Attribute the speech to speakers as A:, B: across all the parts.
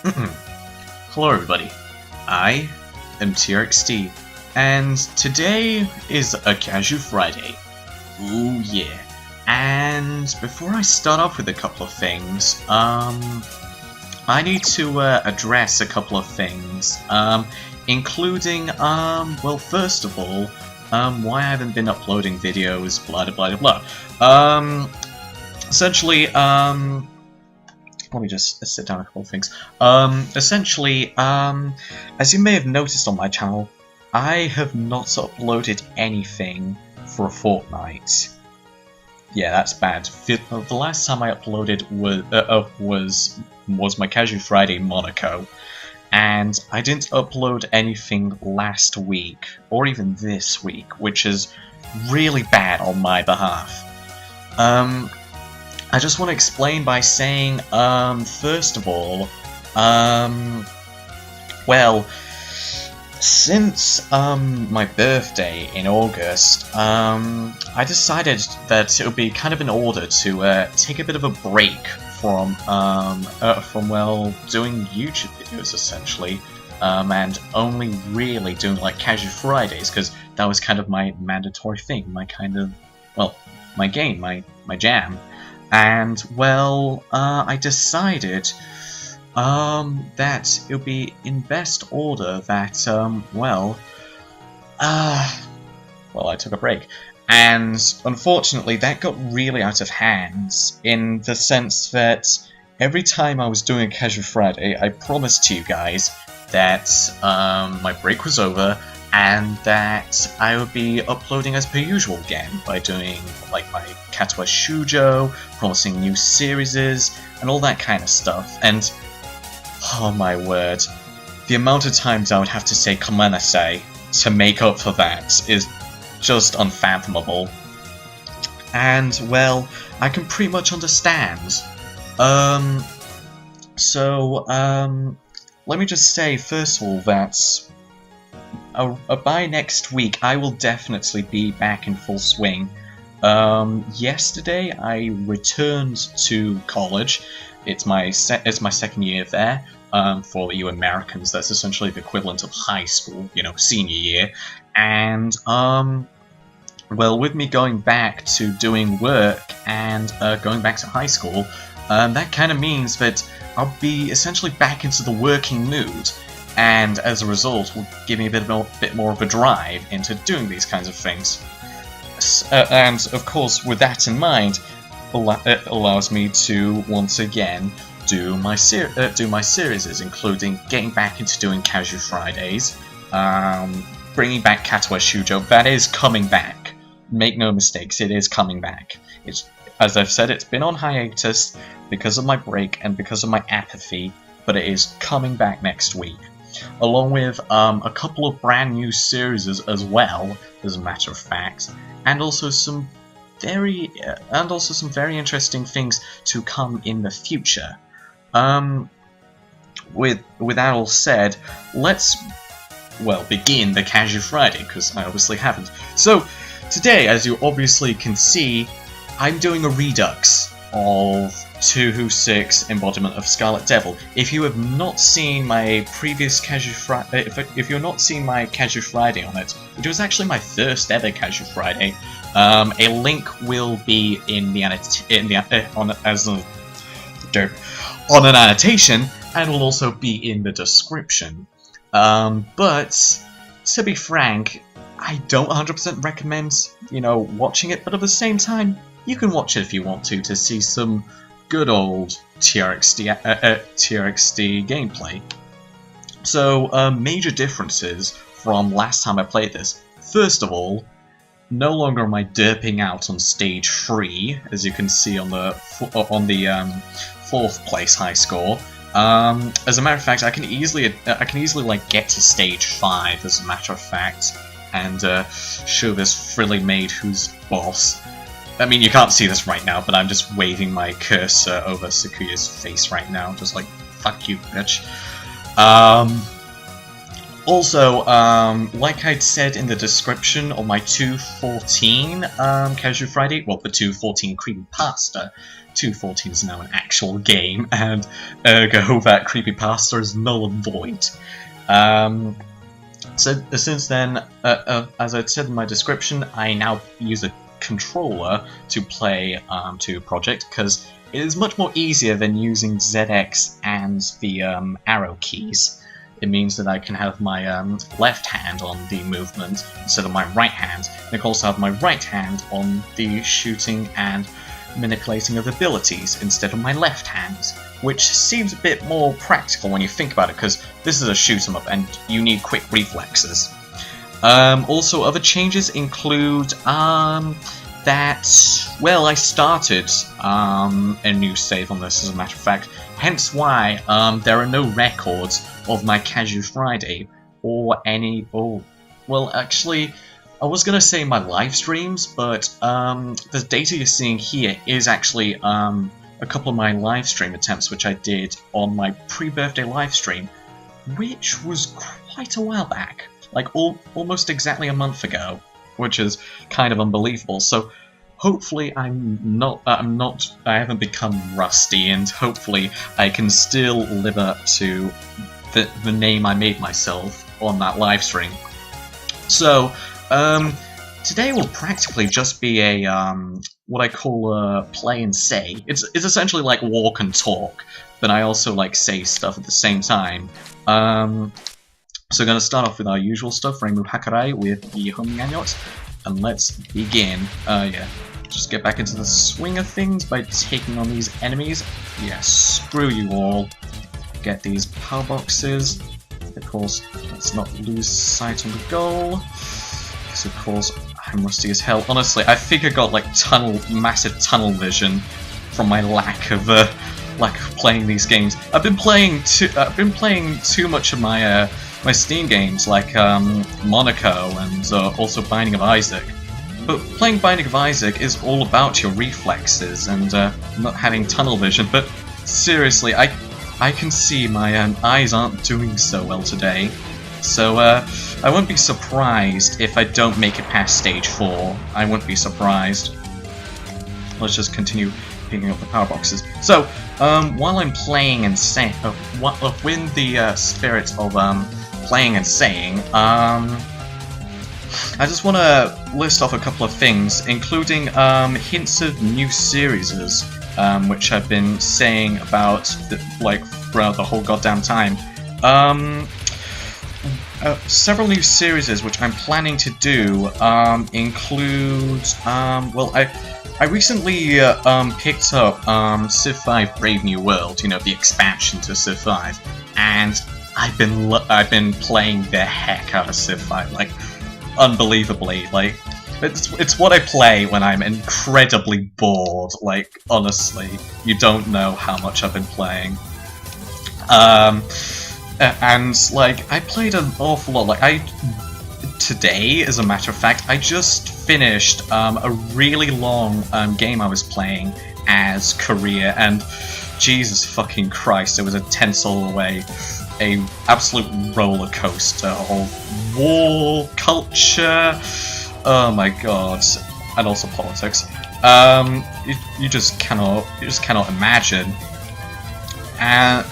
A: Hello everybody, I am TRXD, and today is a Casu-Friday. Ooh yeah. And before I start off with a couple of things, I need to address a couple of things, including, well, first of all, why I haven't been uploading videos, blah blah blah blah. Essentially, let me just sit down a couple of things. Essentially, as you may have noticed on my channel, I have not uploaded anything for a fortnight. Yeah, that's bad. The last time I uploaded was my Casu-Friday Monaco, and I didn't upload anything last week, or even this week, which is really bad on my behalf. I just want to explain by saying, first of all, well, since my birthday in August, I decided that it would be kind of in order to take a bit of a break from well, doing YouTube videos essentially, and only really doing like Casu-Fridays, because that was kind of my mandatory thing, my kind of, well, my game, my jam. And, well, I decided that it would be in best order that, well, I took a break. And, unfortunately, that got really out of hand, in the sense that every time I was doing a Casu-Friday, I promised to you guys that my break was over, and that I would be uploading as per usual again by doing like my Katwa Shujo, promising new series, and all that kind of stuff. And oh my word, the amount of times I would have to say "komenasai" to make up for that is just unfathomable. And well, I can pretty much understand. Let me just say first of all that by next week, I will definitely be back in full swing. Yesterday, I returned to college. It's my second year there. For you Americans, that's essentially the equivalent of high school, you know, senior year. And well, with me going back to doing work and going back to high school, that kind of means that I'll be essentially back into the working mood. And as a result, will give me a bit more of a drive into doing these kinds of things. And of course, with that in mind, it allows me to once again do my series, including getting back into doing Casu-Fridays, bringing back Katwa Shujo. That is coming back. Make no mistakes, it is coming back. It's, as I've said, it's been on hiatus because of my break and because of my apathy, but it is coming back next week, along with a couple of brand new series as well, as a matter of fact, and also some very interesting things to come in the future. With that all said, let's, well, begin the Casu-Friday, because I obviously haven't. So today, as you obviously can see, I'm doing a redux of Touhou 6 Embodiment of Scarlet Devil. If you have not seen my previous Casu-Friday, if you're not seeing my Casu-Friday on it, which was actually my first ever Casu-Friday, a link will be in the on an annotation, and will also be in the description. But to be frank, I don't 100% recommend, you know, watching it. But at the same time, you can watch it if you want to see some good old TRXD gameplay. So, major differences from last time I played this. First of all, no longer am I derping out on stage 3, as you can see on the 4th place high score. As a matter of fact, I can easily like get to stage 5, as a matter of fact, and show this frilly maid who's boss. I mean, you can't see this right now, but I'm just waving my cursor over Sakuya's face right now, just like, fuck you, bitch. Also, like I'd said in the description of my 214 Casu-Friday, well, the 214 creepypasta, 214 is now an actual game, and ergo that creepypasta is null and void. So since then, as I said in my description, I now use a controller to play Touhou Project, because it is much more easier than using ZX and the arrow keys. It means that I can have my left hand on the movement instead of my right hand. And I can also have my right hand on the shooting and manipulating of abilities instead of my left hand, which seems a bit more practical when you think about it, because this is a shoot 'em up and you need quick reflexes. Also, other changes include that, well, I started a new save on this, as a matter of fact, hence why there are no records of my Casu-Friday or any, well, actually, I was gonna say my live streams, but the data you're seeing here is actually a couple of my live stream attempts which I did on my pre-birthday live stream, which was quite a while back, like almost exactly a month ago, which is kind of unbelievable. So hopefully I haven't become rusty, and hopefully I can still live up to the name I made myself on that live stream. So today will practically just be a what I call a play and say. It's essentially like walk and talk, but I also like say stuff at the same time. So going to start off with our usual stuff, Reimu Hakarai with the homing yacht, and let's begin. Yeah, just get back into the swing of things by taking on these enemies. Yeah, screw you all. Get these power boxes. Of course, let's not lose sight on the goal, because of course I'm rusty as hell. Honestly, I think I got like massive tunnel vision from my lack of playing these games. I've been playing too much of my my Steam games, like Monaco and also Binding of Isaac. But playing Binding of Isaac is all about your reflexes and not having tunnel vision. But seriously, I can see my eyes aren't doing so well today. So I won't be surprised if I don't make it past stage 4. I won't be surprised. Let's just continue picking up the power boxes. So while I'm playing and saying, within the spirit of playing and saying, I just want to list off a couple of things, including hints of new series, which I've been saying about throughout the whole goddamn time. Several new series which I'm planning to do include, well, I recently picked up Civ 5 Brave New World, you know, the expansion to Civ 5, and I've been playing the heck out of Civ 5, like, unbelievably. Like, it's what I play when I'm incredibly bored. Like, honestly, you don't know how much I've been playing. And like, I played an awful lot. Like, today, as a matter of fact, I just finished a really long game I was playing as Korea, and Jesus fucking Christ, it was a tense all the way. A absolute roller coaster of war, culture, oh my god, and also politics. You just cannot imagine. And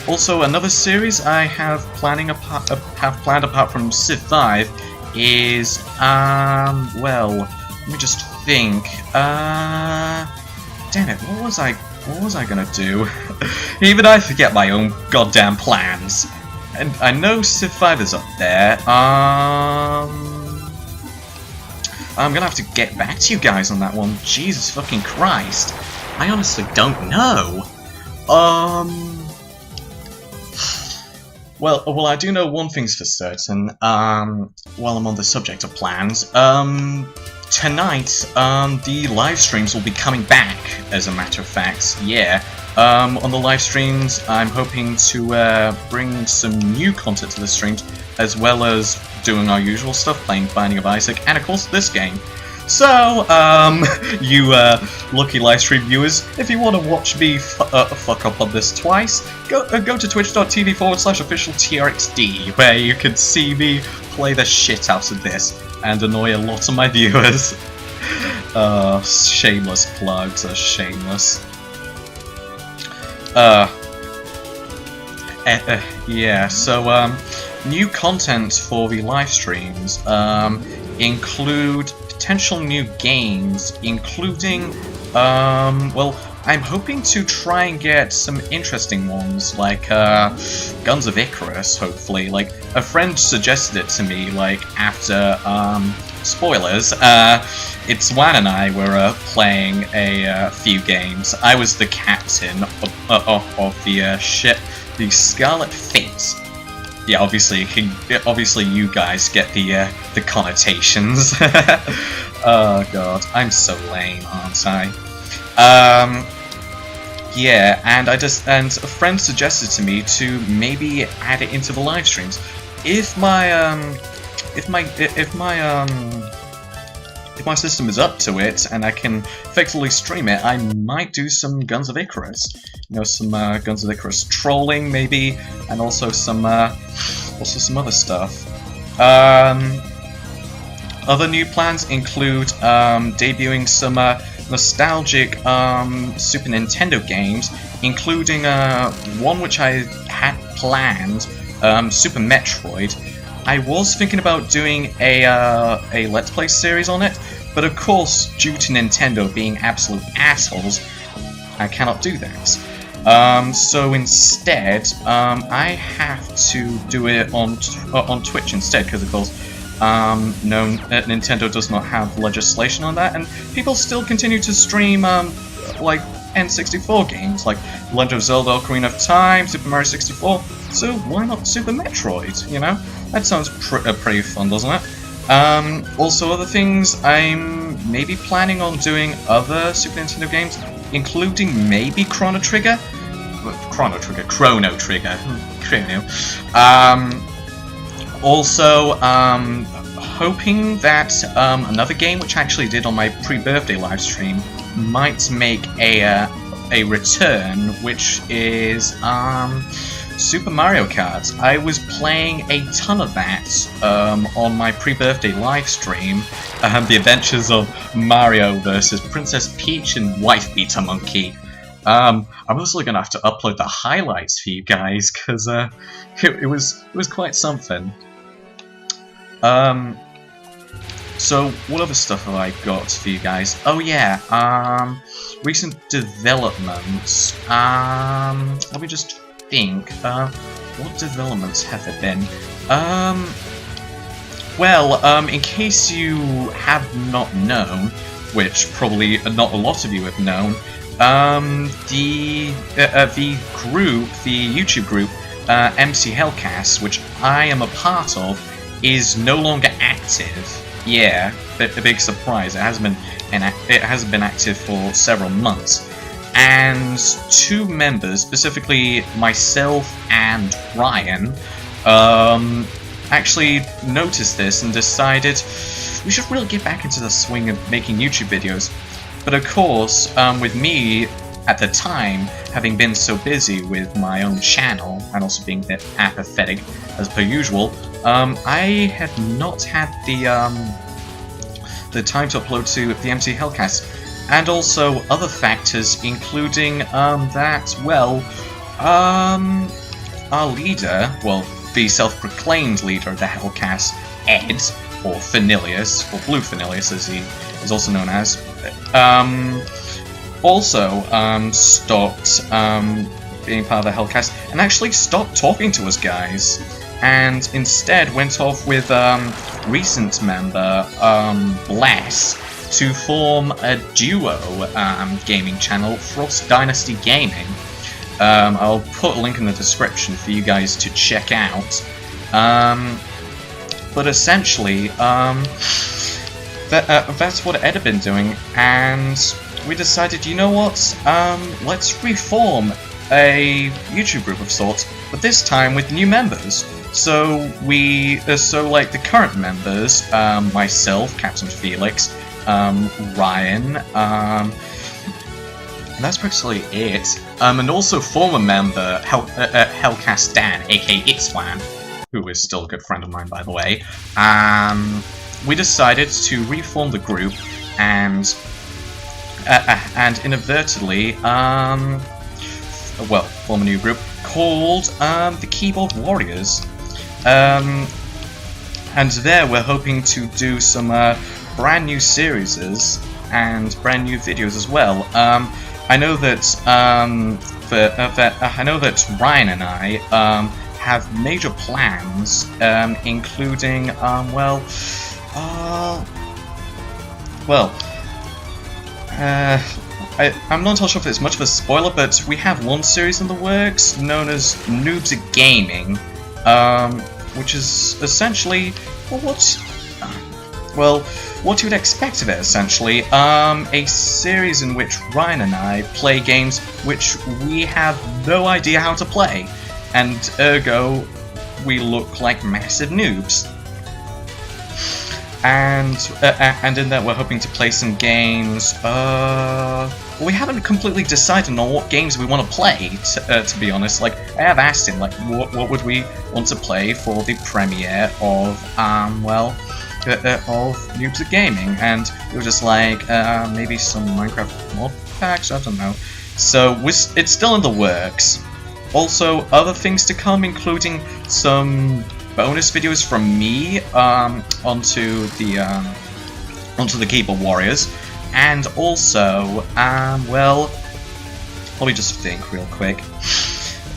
A: also another series I have planned apart from Civ 5 is well, let me just think. Damn it, what was I gonna do? Even I forget my own goddamn plans. And I know Civ 5 is up there. I'm gonna have to get back to you guys on that one. Jesus fucking Christ. I honestly don't know. Well, I do know one thing's for certain, while I'm on the subject of plans. Tonight, the live streams will be coming back, as a matter of fact, yeah. On the live streams, I'm hoping to bring some new content to the streams, as well as doing our usual stuff, playing Binding of Isaac, and of course this game. So, you lucky livestream viewers, if you want to watch me fuck up on this twice, go to twitch.tv/official TRXD, where you can see me play the shit out of this and annoy a lot of my viewers. Shameless plugs are shameless. Yeah, so, new content for the live streams include potential new games, including, well, I'm hoping to try and get some interesting ones, like, Guns of Icarus, hopefully. Like, a friend suggested it to me, like, after, spoilers, it's Wan and I were, playing a few games. I was the captain of the ship, the Scarlet Fate. Yeah, obviously you guys get the connotations. Oh god, I'm so lame, aren't I? Yeah, and a friend suggested to me to maybe add it into the live streams. If my system is up to it and I can effectively stream it, I might do some Guns of Icarus. You know, some Guns of Icarus trolling maybe, and also some other stuff. Other new plans include debuting some nostalgic Super Nintendo games, including one which I had planned, Super Metroid. I was thinking about doing a Let's Play series on it, but of course, due to Nintendo being absolute assholes, I cannot do that. So instead, I have to do it on Twitch instead, because of course, no, Nintendo does not have legislation on that, and people still continue to stream, like, N64 games, like Legend of Zelda: Ocarina of Time, Super Mario 64, so why not Super Metroid, you know? That sounds pretty fun, doesn't it? Also other things, I'm maybe planning on doing other Super Nintendo games, including maybe Chrono Trigger. Also, hoping that another game which I actually did on my pre-birthday live stream might make a return, which is Super Mario Kart. I was playing a ton of that on my pre-birthday live stream, The Adventures of Mario vs. Princess Peach and Wife Beater Monkey. I'm also gonna have to upload the highlights for you guys, because it was quite something. So what other stuff have I got for you guys? Oh yeah, recent developments. Let me just think. What developments have there been? Well, in case you have not known, which probably not a lot of you have known, the YouTube group, MC Hellcast, which I am a part of, is no longer active. Yeah, a big surprise. It hasn't been active for several months, and two members, specifically myself and Ryan, actually noticed this and decided we should really get back into the swing of making YouTube videos. But of course, with me at the time having been so busy with my own channel and also being a bit apathetic as per usual, I had not had the time to upload to the MC Hellcast, and also other factors, including that, well, our leader, well, the self-proclaimed leader of the Hellcast, Ed, or Fernilius, or Blue Fernilius as he is also known as, also stopped being part of the Hellcast, and actually stopped talking to us guys, and instead went off with recent member Bless to form a duo gaming channel, Frost Dynasty Gaming. I'll put a link in the description for you guys to check out. But essentially, that's what Ed had been doing, and we decided, you know what, let's reform a YouTube group of sorts, but this time with new members. So like the current members, myself, Captain Felix, Ryan, and that's basically it. And also former member Hellcast Dan, aka Itswan, who is still a good friend of mine, by the way. We decided to reform the group and inadvertently, form a new group called the Keyboard Warriors. And there we're hoping to do some brand new series and brand new videos as well. I know that Ryan and I have major plans, including I'm not sure if it's much of a spoiler, but we have one series in the works known as Noobs at Gaming, which is essentially what you would expect of it, essentially. A series in which Ryan and I play games which we have no idea how to play, and ergo, we look like massive noobs. And in that we're hoping to play some games. We haven't completely decided on what games we want to play. To be honest, like I have asked him, like what would we want to play for the premiere of Noobs at Gaming, and we were just like maybe some Minecraft mod packs. I don't know. So it's still in the works. Also, other things to come, including some bonus videos from me onto the Keyboard Warriors, and also let me just think real quick.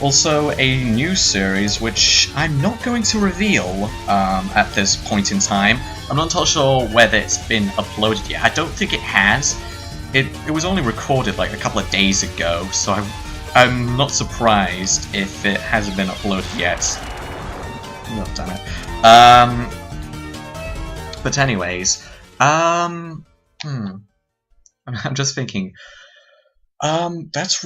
A: Also, a new series which I'm not going to reveal at this point in time. I'm not entirely sure whether it's been uploaded yet. I don't think it has. It was only recorded like a couple of days ago, so I'm not surprised if it hasn't been uploaded yet. Oh, damn it. But anyways, I'm just thinking. That's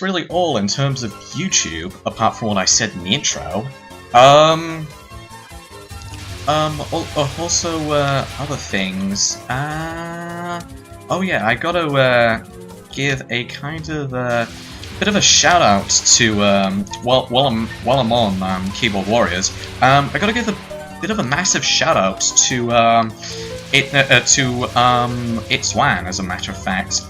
A: really all in terms of YouTube, apart from what I said in the intro. Also, other things. Oh yeah, I gotta give a kind of bit of a shout out to while I'm on Keyboard Warriors. I gotta give a bit of a massive shout out to Itswan, as a matter of fact.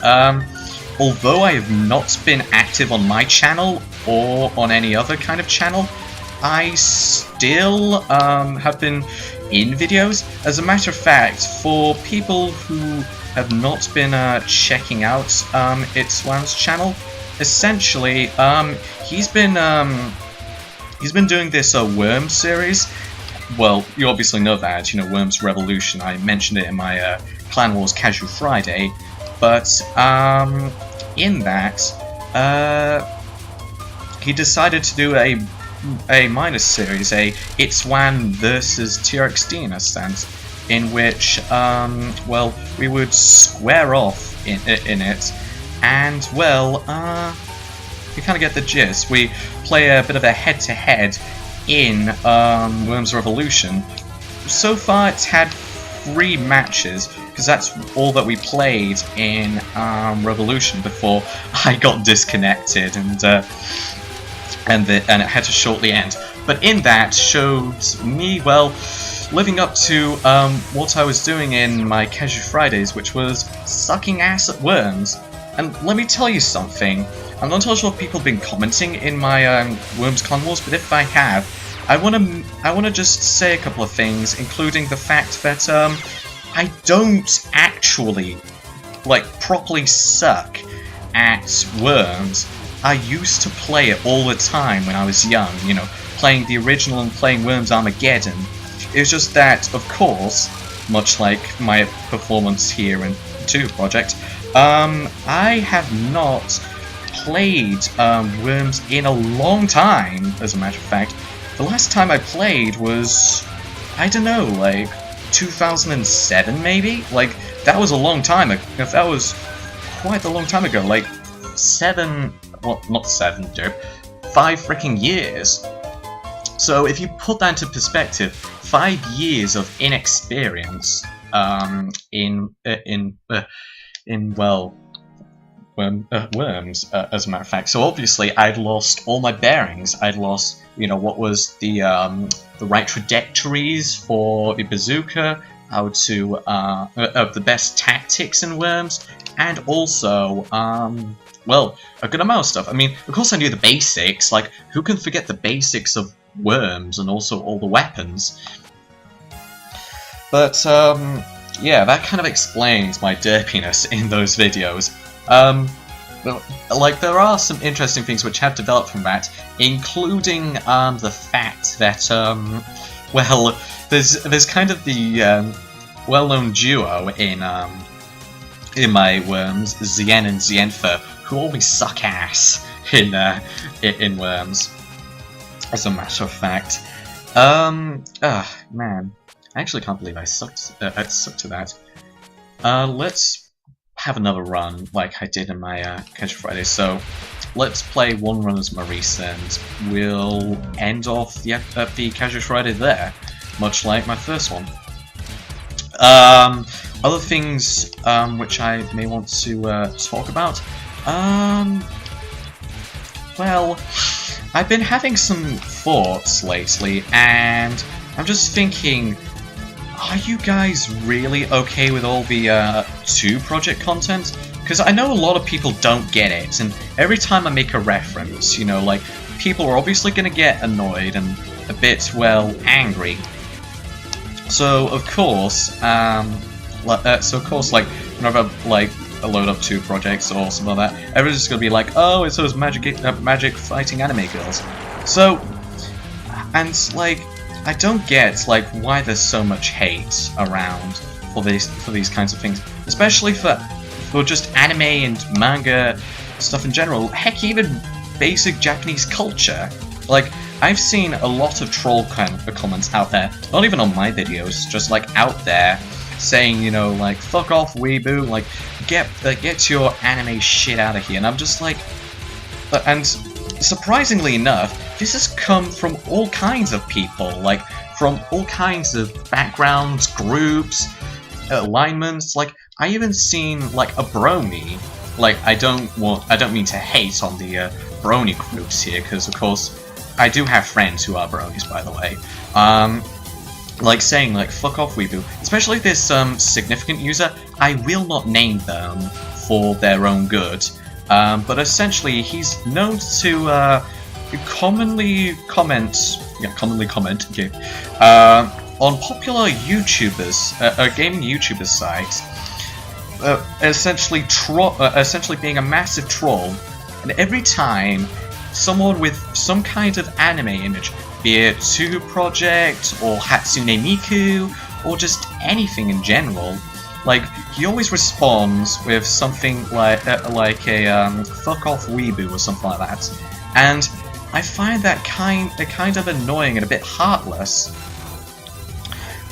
A: Although I have not been active on my channel or on any other kind of channel, I still have been in videos. As a matter of fact, for people who have not been checking out Itswan's channel, essentially he's been doing this Worms series. Well, you obviously know that, you know, Worms Revolution. I mentioned it in my Clan Wars Casu-Friday, but in that, he decided to do a minor series, a Itswan versus TRXD in a sense, in which, we would square off in it, and, you kind of get the gist. We play a bit of a head-to-head in Worms Revolution. So far, it's had 3 matches, because that's all that we played in Revolution before I got disconnected and it had to shortly end. But in that showed me, living up to what I was doing in my Casu-Fridays, which was sucking ass at Worms. And let me tell you something. I'm not entirely sure if people have been commenting in my Worms Clan Wars, but if I have, I wanna just say a couple of things, including the fact that I don't actually properly suck at Worms. I used to play it all the time when I was young, you know, playing the original and playing Worms Armageddon. It was just that, of course, much like my performance here in Touhou Project, I have not played Worms in a long time, as a matter of fact. The last time I played was, I don't know, 2007 maybe? That was a long time ago. That was quite a long time ago, 5 freaking years. So if you put that into perspective, 5 years of inexperience well, worms, as a matter of fact. So obviously I'd lost all my bearings. I'd lost, what was the right trajectories for the bazooka, how to of the best tactics in worms, and also well, a good amount of stuff. I mean, of course I knew the basics. Like, who can forget the basics of worms and also all the weapons? But yeah, that kind of explains my derpiness in those videos. Like, there are some interesting things which have developed from that, including the fact that well, there's kind of the well-known duo in my worms, Zien and Zienfer, who always suck ass in worms. As a matter of fact, man, I actually can't believe I sucked to that. Let's have another run like I did in my Casu-Friday. So let's play one run as Marisa, and we'll end off the Casu-Friday there, much like my first one. Other things which I may want to talk about. Well, I've been having some thoughts lately, and I'm just thinking, are you guys really okay with all the Touhou Project content? Because I know a lot of people don't get it, and every time I make a reference, like, people are obviously going to get annoyed and a bit, well, angry. So of course, like, whenever like I load up Touhou projects or something like that, everyone's just gonna be like, "Oh, it's those magic fighting anime girls." So, and like, I don't get like why there's so much hate around for these kinds of things, especially for just anime and manga stuff in general. Heck, even basic Japanese culture. Like, I've seen a lot of troll comments out there, not even on my videos, just like out there, saying, like, fuck off, weeboo, like, get your anime shit out of here. And I'm just like, and surprisingly enough, this has come from all kinds of people, like, from all kinds of backgrounds, groups, alignments. Like, I even seen like a brony. Like, I don't mean to hate on the brony groups here, because of course I do have friends who are bronies, by the way. Like, saying, like, fuck off, weeboo. Especially this significant user. I will not name them for their own good. But essentially, he's known to commonly comment, okay, on popular YouTubers, gaming YouTubers sites, essentially being a massive troll. And every time someone with some kind of anime image, be it Touhou Project, or Hatsune Miku, or just anything in general, like, he always responds with something like a fuck off weeboo or something like that. And I find that kind of annoying and a bit heartless.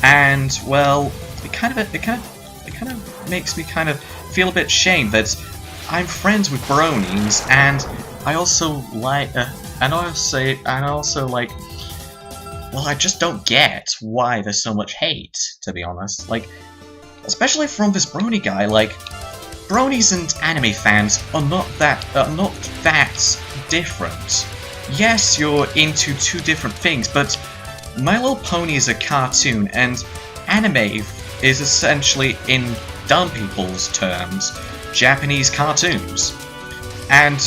A: And, well, it kind of makes me kind of feel a bit ashamed that I'm friends with bronies, and I also like, well, I just don't get why there's so much hate, to be honest. Like, especially from this brony guy. Like, bronies and anime fans are not that different. Yes, you're into two different things, but My Little Pony is a cartoon, and anime is essentially, in dumb people's terms, Japanese cartoons. And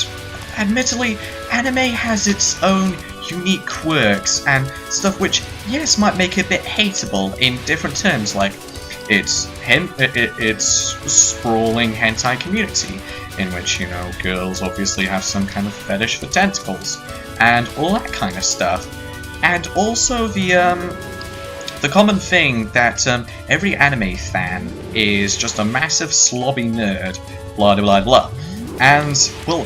A: admittedly, anime has its own unique quirks and stuff which, yes, might make it a bit hateable in different terms, like it's sprawling hentai community, in which, girls obviously have some kind of fetish for tentacles, and all that kind of stuff. And also the common thing that every anime fan is just a massive slobby nerd, blah blah blah. And, well,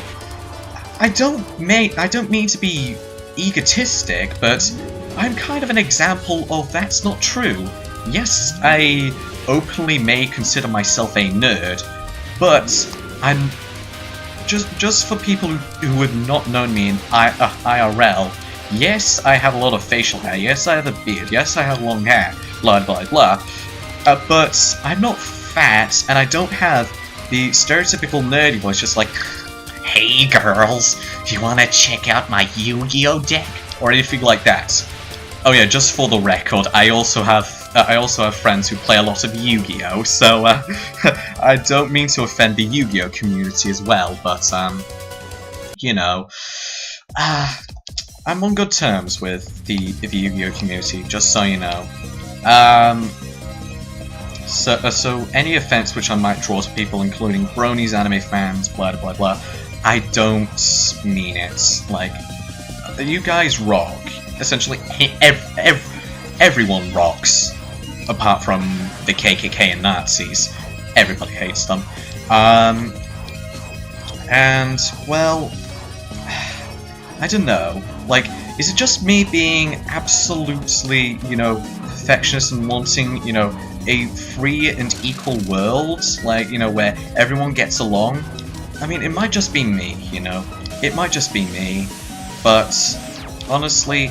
A: I don't mean to be egotistic, but I'm kind of an example of that's not true. Yes, I openly may consider myself a nerd, but I'm just for people who have not known me in IRL. Yes, I have a lot of facial hair. Yes, I have a beard. Yes, I have long hair. Blah blah blah. but I'm not fat, and I don't have the stereotypical nerdy voice, just like, "Hey girls, do you want to check out my Yu-Gi-Oh deck?" or anything like that. Oh yeah, just for the record, I also have friends who play a lot of Yu-Gi-Oh, so I don't mean to offend the Yu-Gi-Oh community as well, but you know, I'm on good terms with the Yu-Gi-Oh community, just so you know. So any offense which I might draw to people, including bronies, anime fans, blah blah blah, I don't mean it. Like, you guys rock. Essentially, everyone rocks, apart from the KKK and Nazis. Everybody hates them. And, well, I don't know. Like, is it just me being absolutely, you know, perfectionist and wanting, you know, a free and equal world, like, you know, where everyone gets along? I mean, it might just be me, you know. It might just be me, but honestly,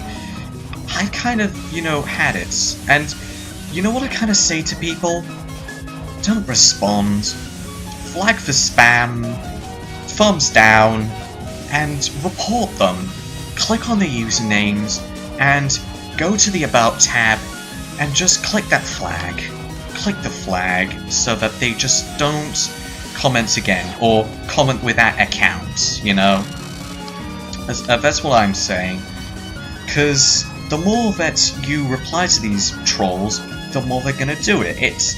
A: I kind of, you know, had it. And you know what I kind of say to people? Don't respond. Flag for spam. Thumbs down. And report them. Click on the usernames and go to the About tab and just click that flag. Click the flag so that they just don't comment again or comment with that account, you know? That's what I'm saying. Because the more that you reply to these trolls, the more they're gonna do it.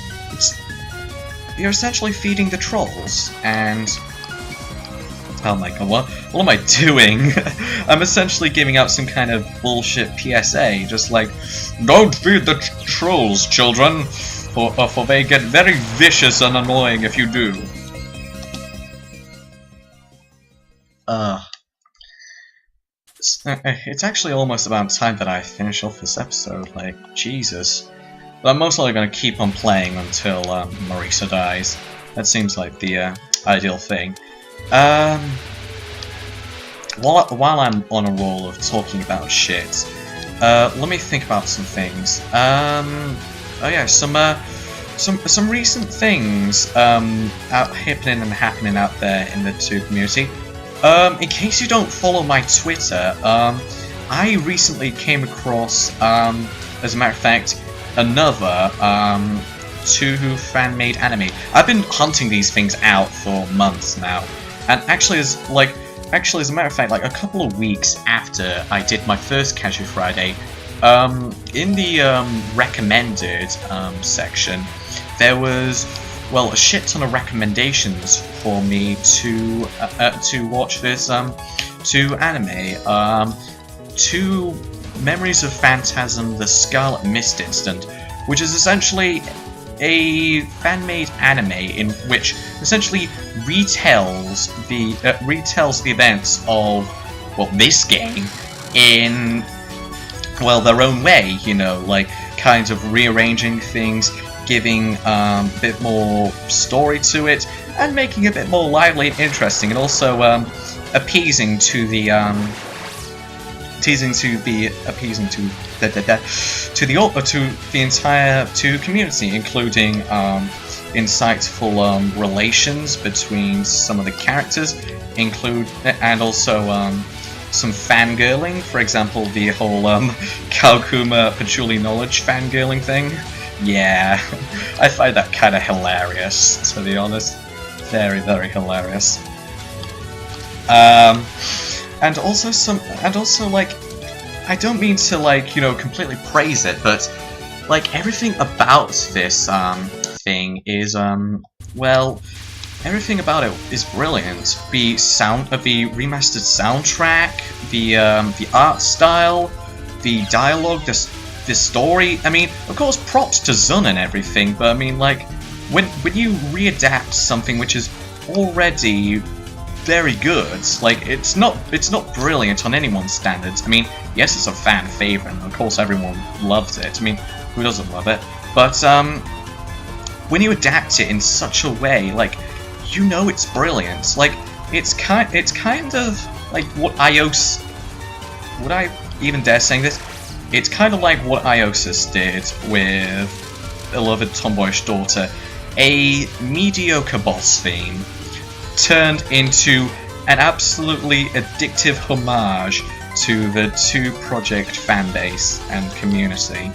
A: You're essentially feeding the trolls, and oh my god, what am I doing? I'm essentially giving out some kind of bullshit PSA, just like, don't feed the trolls, children, for they get very vicious and annoying if you do. It's actually almost about time that I finish off this episode, like, Jesus. But I'm most likely going to keep on playing until Marisa dies. That seems like the ideal thing. While I'm on a roll of talking about shit, let me think about some things. Oh yeah, some recent things happening out there in the Touhou community. In case you don't follow my Twitter, I recently came across, as a matter of fact, another Touhou fan-made anime. I've been hunting these things out for months now, and actually, as a matter of fact, like a couple of weeks after I did my first Casu-Friday, in the recommended section, there was, well, a shit ton of recommendations for me to watch this to anime. To Memories of Phantasm: The Scarlet Mist Incident, which is essentially a fan-made anime in which essentially retells the events of, well, this game in, well, their own way, you know, like kind of rearranging things, giving a bit more story to it, and making it a bit more lively and interesting, and also appeasing to the entire Touhou community, including insightful relations between some of the characters, and also some fangirling. For example, the whole Kalkuma Patchouli Knowledge fangirling thing. Yeah, I find that kind of hilarious, to be honest. Very, very hilarious. And also like, I don't mean to, like, you know, completely praise it, but like everything about this thing is well, everything about it is brilliant. The remastered soundtrack, the art style, the dialogue, the story. I mean, of course, props to Zun and everything, but I mean, like, when you readapt something which is already very good, like, it's not brilliant on anyone's standards. I mean, yes, it's a fan favorite, and of course everyone loves it. I mean, who doesn't love it? But when you adapt it in such a way, like, you know it's brilliant. Like, it's kind of like what Ios. Would I even dare saying this? It's kind of like what Iosis did with beloved tomboyish daughter, a mediocre boss theme turned into an absolutely addictive homage to the Touhou Project fanbase and community.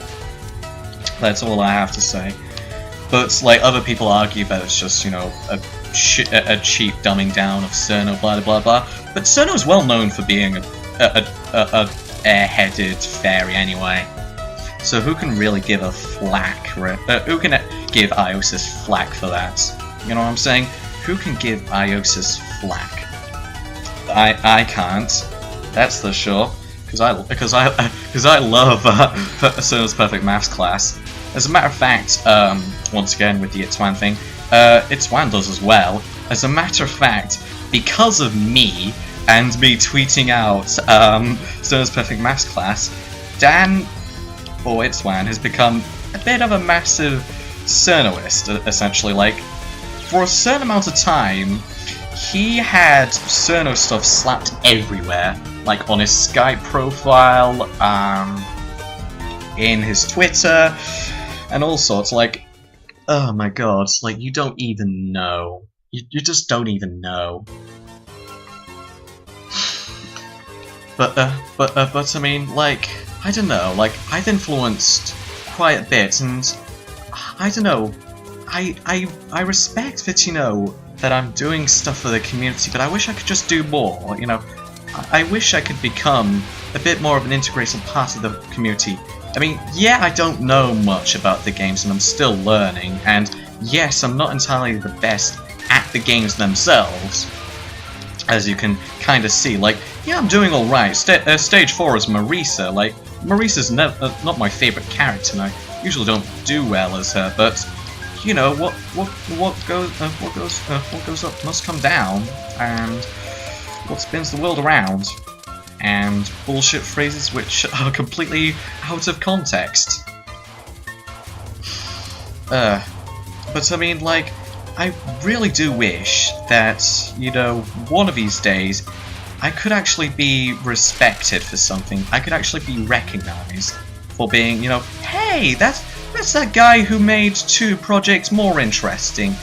A: That's all I have to say. But like other people argue that it's just, you know, a cheap dumbing down of Cirno, blah blah blah. But Cirno is well known for being a air-headed fairy anyway. So who can really give a flack? Who can give Iosis flack for that? You know what I'm saying? Who can give Iosis flack? I can't. That's for sure. Because I love Cirno's Perfect Maths class. As a matter of fact, once again with the Itwan thing, Itwan does as well. As a matter of fact, because of me and me tweeting out Cirno's Perfect Maths class, Dan, or Itwan, has become a bit of a massive Cirnoist, essentially. Like, for a certain amount of time, he had Cirno stuff slapped everywhere, like on his Skype profile, in his Twitter, and all sorts. Like, oh my god, like, you don't even know. You just don't even know. But I mean, like, I don't know, like, I've influenced quite a bit, and I don't know, I respect that, you know, that I'm doing stuff for the community, but I wish I could just do more, you know. I wish I could become a bit more of an integrated part of the community. I mean, yeah, I don't know much about the games, and I'm still learning, and yes, I'm not entirely the best at the games themselves, as you can kind of see. Like, yeah, I'm doing alright. Stage 4 is Marisa. Like, Marisa's not my favourite character, and I usually don't do well as her, but you know, what goes up must come down, and what spins the world around, and bullshit phrases which are completely out of context. But I mean, like, I really do wish that, you know, one of these days I could actually be respected for something. I could actually be recognized for being, you know, hey, that's that guy who made Touhou Project more interesting.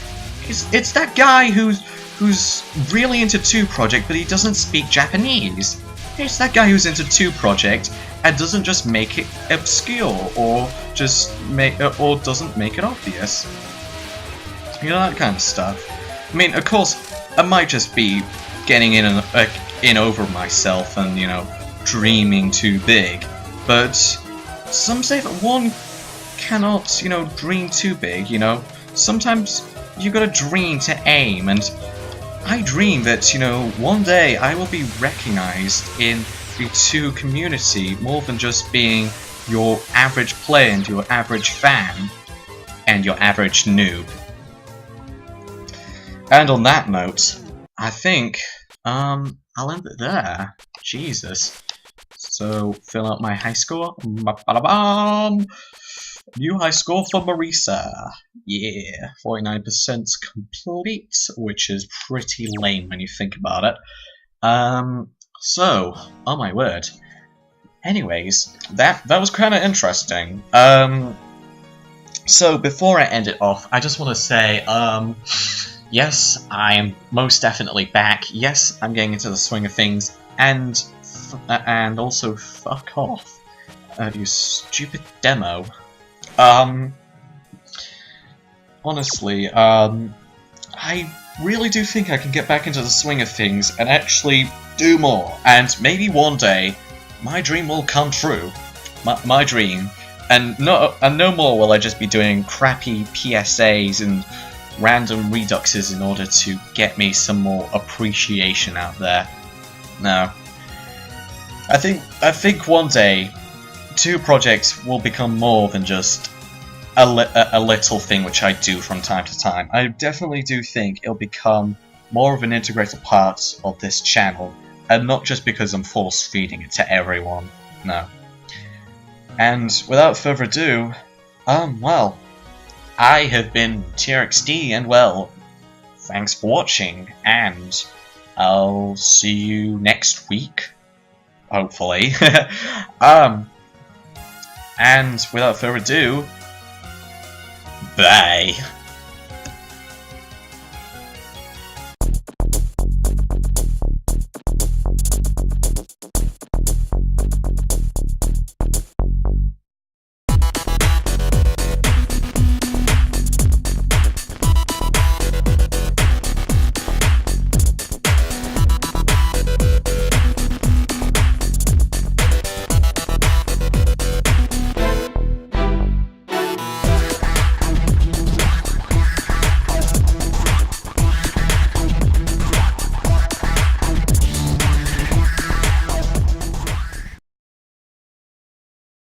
A: It's that guy who's really into Touhou Project, but he doesn't speak Japanese. It's that guy who's into Touhou Project and doesn't just make it obscure, or just or doesn't make it obvious. You know, that kind of stuff. I mean, of course, I might just be getting in over myself and, you know, dreaming too big, but some say that one cannot, you know, dream too big, you know. Sometimes you gotta dream to aim, and I dream that, you know, one day I will be recognized in the Touhou community more than just being your average player and your average fan and your average noob. And on that note, I think I'll end it there. Jesus. So fill out my high score. Ba-ba-da-bam! New high score for Marisa. Yeah, 49% complete, which is pretty lame when you think about it. So, oh my word. Anyways, that was kind of interesting. So before I end it off, I just want to say, yes, I am most definitely back. Yes, I'm getting into the swing of things, and also fuck off, you stupid demo. Honestly, I really do think I can get back into the swing of things and actually do more, and maybe one day my dream will come true. My dream, and no more will I just be doing crappy PSAs and random reduxes in order to get me some more appreciation out there. No, I think one day Touhou Project will become more than just a little thing which I do from time to time. I definitely do think it'll become more of an integrated part of this channel, and not just because I'm force feeding it to everyone. No. And without further ado, well, I have been TRXD, and well, thanks for watching, and I'll see you next week, hopefully. And without further ado, Bye.